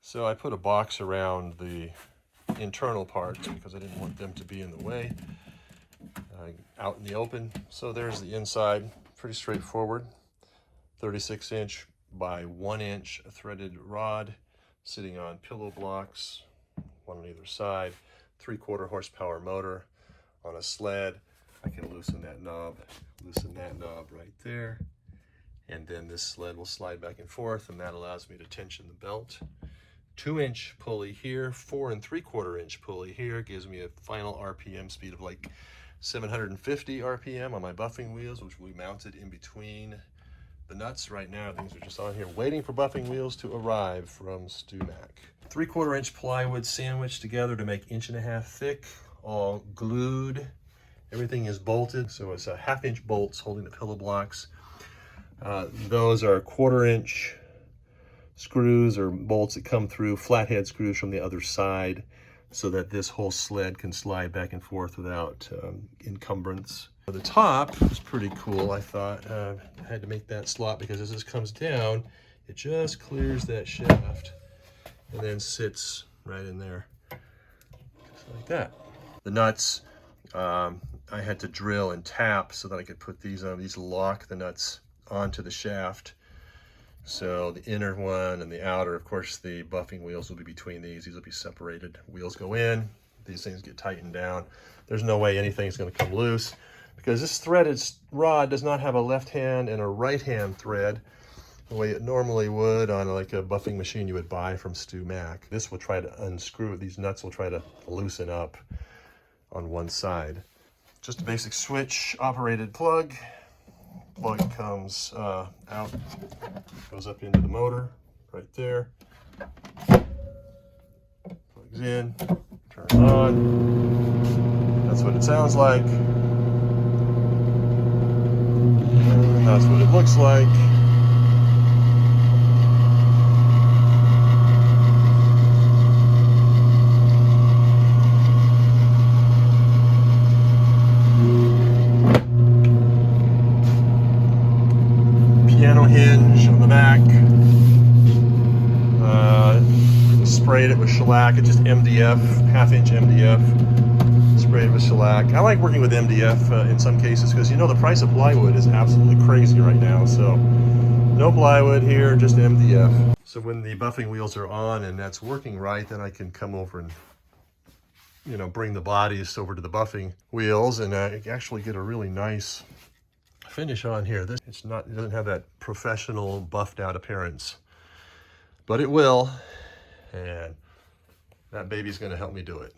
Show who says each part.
Speaker 1: So I put a box around the internal parts because I didn't want them to be in the way, out in the open. So there's the inside, pretty straightforward. 36-inch by 1-inch threaded rod sitting on pillow blocks, one on either side, 3/4 horsepower motor on a sled. I can loosen that knob right there. And then this sled will slide back and forth, and that allows me to tension the belt. 2-inch pulley here, 4 3/4-inch pulley here, gives me a final RPM speed of like 750 RPM on my buffing wheels, which will be mounted in between the nuts. Right now, things are just on here waiting for buffing wheels to arrive from StewMac. 3/4-inch plywood sandwiched together to make 1.5 thick, all glued. Everything is bolted, so it's a 1/2-inch bolts holding the pillow blocks. Those are 1/4-inch screws or bolts that come through, flathead screws from the other side, so that this whole sled can slide back and forth without encumbrance. The top is pretty cool, I thought. I had to make that slot because as this comes down, it just clears that shaft and then sits right in there, just like that. The nuts, I had to drill and tap so that I could put these on. These lock the nuts onto the shaft. So the inner one and the outer, of course, the buffing wheels will be between these. These will be separated. Wheels go in, these things get tightened down. There's no way anything's going to come loose because this threaded rod does not have a left hand and a right hand thread the way it normally would on like a buffing machine you would buy from StewMac. This will try to unscrew. These nuts will try to loosen up on one side. Just a basic switch operated plug. Plug comes out, goes up into the motor right there, plugs in, turn it on. That's what it sounds like, and that's what it looks like. Piano hinge on the back. Sprayed it with shellac. It's just MDF, 1/2-inch MDF. Sprayed it with shellac. I like working with MDF in some cases because, you know, the price of plywood is absolutely crazy right now. So no plywood here, just MDF. So when the buffing wheels are on and that's working right, then I can come over and, you know, bring the bodies over to the buffing wheels and actually get a really nice finish on here. It doesn't have that professional buffed out appearance, but it will, and that baby's going to help me do it.